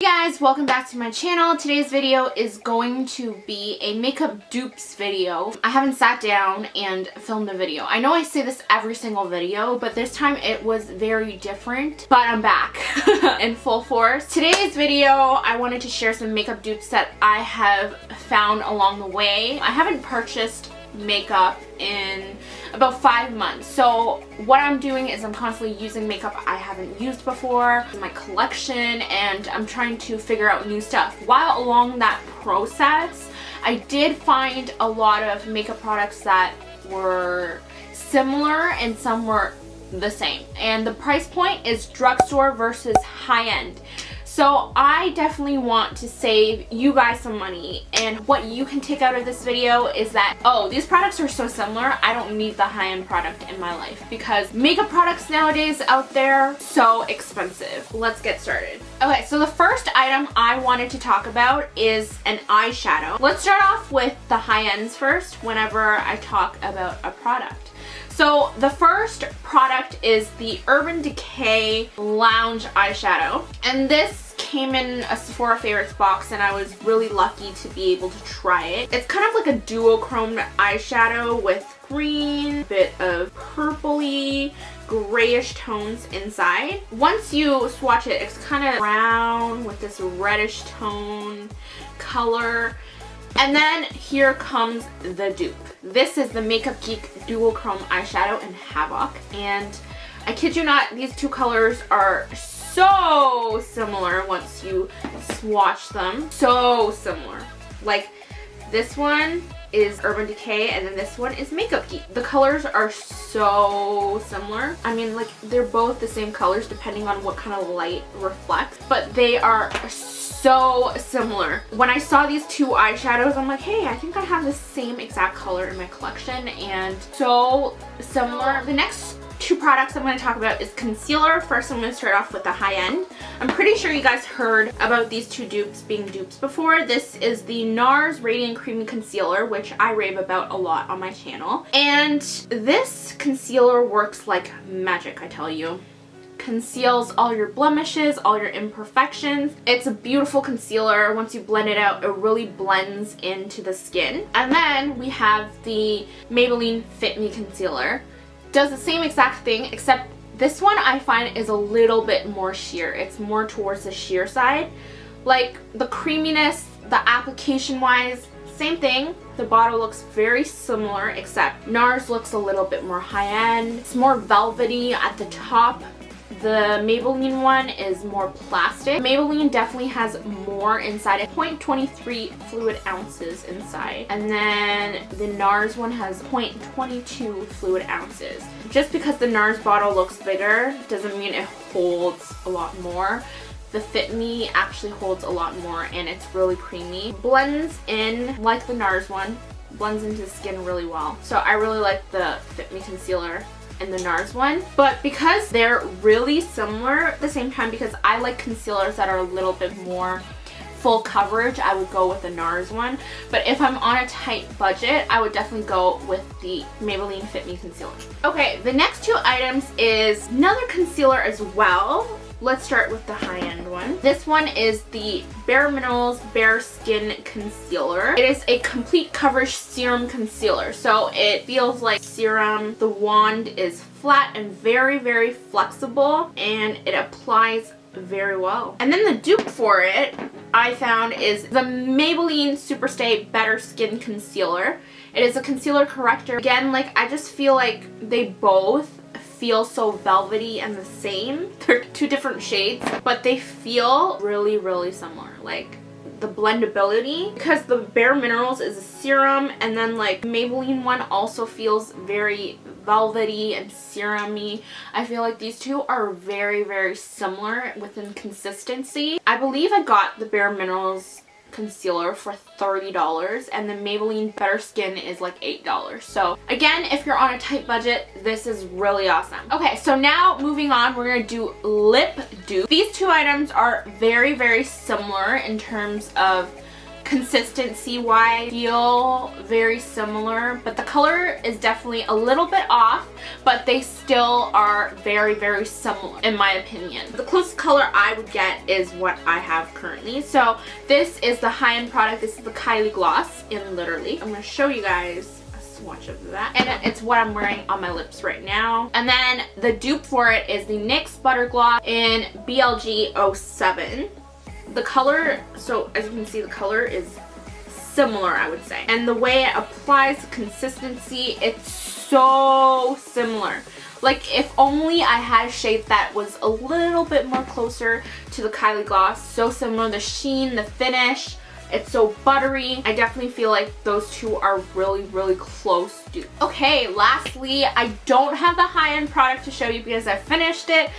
Hey guys, welcome back to my channel. Today's video is going to be a makeup dupes video. I haven't sat down and filmed a video. I know I say this every single video, but this time it was very different. But I'm back in full force. Today's video, I wanted to share some makeup dupes that I have found along the way. I haven't purchased makeup in about 5 months, so what I'm doing is I'm constantly using makeup I haven't used before in my collection, and I'm trying to figure out new stuff. While along that process, I did find a lot of makeup products that were similar and some were the same, and the price point is drugstore versus high-end. So I definitely want to save you guys some money, and what you can take out of this video is that, oh, these products are so similar, I don't need the high-end product in my life, because makeup products nowadays out there, so expensive. Let's get started. Okay, so the first item I wanted to talk about is an eyeshadow. Let's start off with the high ends first whenever I talk about a product. So the first product is the Urban Decay Lounge Eyeshadow, and this came in a Sephora Favorites box, and I was really lucky to be able to try it. It's kind of like a duochrome eyeshadow with green, a bit of purpley, grayish tones inside. Once you swatch it, it's kind of brown with this reddish tone color. And then here comes the dupe. This is the Makeup Geek duochrome eyeshadow in Havoc, and I kid you not, these two colors are so similar once you swatch them. So similar. Like, this one is Urban Decay and then this one is Makeup Geek. The colors are so similar. I mean, like, they're both the same colors depending on what kind of light reflects, but they are so similar. When I saw these two eyeshadows, I'm like, hey, I think I have the same exact color in my collection, and so similar. The next two products I'm going to talk about is concealer. First, I'm going to start off with the high end. I'm pretty sure you guys heard about these two dupes being dupes before. This is the Nars Radiant Creamy Concealer, which I rave about a lot on my channel. And this concealer works like magic, I tell you. Conceals all your blemishes, all your imperfections. It's a beautiful concealer. Once you blend it out, it really blends into the skin. And then we have the Maybelline Fit Me Concealer. Does the same exact thing, except this one I find is a little bit more sheer. It's more towards the sheer side. Like, the creaminess, the application wise, same thing. The bottle looks very similar, except Nars looks a little bit more high end. It's more velvety at the top. The Maybelline one is more plastic. Maybelline definitely has more inside it. 0.23 fluid ounces inside. And then the Nars one has 0.22 fluid ounces. Just because the Nars bottle looks bigger doesn't mean it holds a lot more. The Fit Me actually holds a lot more, and it's really creamy. Blends in like the Nars one. Blends into the skin really well. So I really like the Fit Me Concealer and the Nars one, but because they're really similar at the same time, because I like concealers that are a little bit more full coverage, I would go with the Nars one. But if I'm on a tight budget, I would definitely go with the Maybelline Fit Me Concealer. Okay, the next two items is another concealer as well. Let's start with the high-end one. This one is the Bareminerals BareSkin Concealer. It is a complete coverage serum concealer, so it feels like serum. The wand is flat and very, very flexible, and it applies very well. And then the dupe for it, I found, is the Maybelline Superstay BareSkin Concealer. It is a concealer corrector. Again, like, I just feel like they both feel so velvety and the same. They're two different shades, but they feel really, really similar. Like, the blendability, because the Bareminerals is a serum, and then like Maybelline one also feels very velvety and serum-y. I feel like these two are very, very similar within consistency. I believe I got the Bareminerals concealer for $30, and the Maybelline BareSkin is like $8. So again, if you're on a tight budget, this is really awesome. Okay, so now moving on, we're gonna do lip dupe. These two items are very, very similar in terms of consistency-wise feel very similar, but the color is definitely a little bit off, but they still are very, very similar in my opinion. The closest color I would get is what I have currently. So this is the high-end product. This is the Kylie gloss in Literally. I'm going to show you guys a swatch of that, and it's what I'm wearing on my lips right now. And then the dupe for it is the NYX Butter gloss in BLG07. The color, so as you can see, the color is similar, I would say. And the way it applies, the consistency, it's so similar. Like, if only I had a shade that was a little bit more closer to the Kylie gloss. So similar, the sheen, the finish, it's so buttery. I definitely feel like those two are really, really close. Okay, lastly, I don't have the high-end product to show you because I finished it.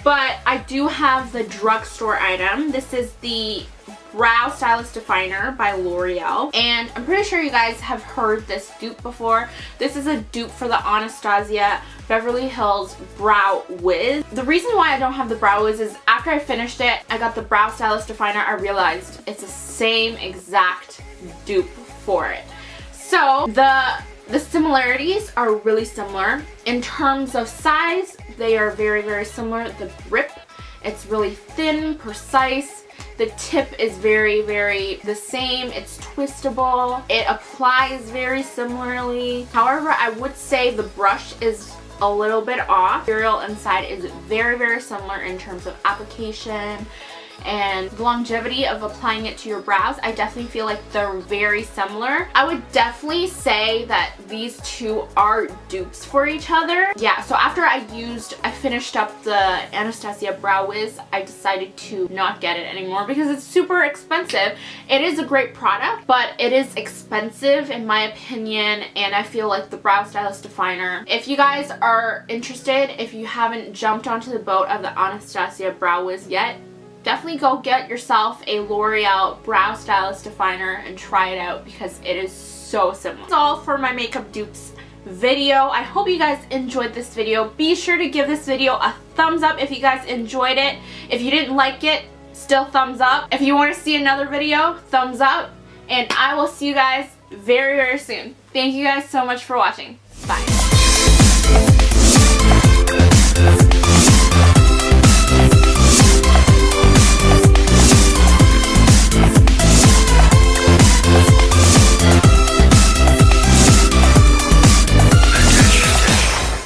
But I do have the drugstore item. This is the Brow Stylist Definer by L'Oreal. And I'm pretty sure you guys have heard this dupe before. This is a dupe for the Anastasia Beverly Hills Brow Wiz. The reason why I don't have the Brow Wiz is after I finished it, I got the Brow Stylist Definer, I realized it's the same exact dupe for it. So the similarities are really similar. In terms of size, they are very, very similar. The grip, it's really thin, precise. The tip is very, very the same. It's twistable. It applies very similarly. However, I would say the brush is a little bit off. The material inside is very, very similar in terms of application and the longevity of applying it to your brows. I definitely feel like they're very similar. I would definitely say that these two are dupes for each other. Yeah, so after I finished up the Anastasia Brow Wiz, I decided to not get it anymore because it's super expensive. It is a great product, but it is expensive in my opinion, and I feel like the Brow Stylist Definer. If you guys are interested, if you haven't jumped onto the boat of the Anastasia Brow Wiz yet, definitely go get yourself a L'Oreal Brow Stylist Definer and try it out because it is so similar. That's all for my makeup dupes video. I hope you guys enjoyed this video. Be sure to give this video a thumbs up if you guys enjoyed it. If you didn't like it, still thumbs up. If you want to see another video, thumbs up. And I will see you guys very, very soon. Thank you guys so much for watching. Bye.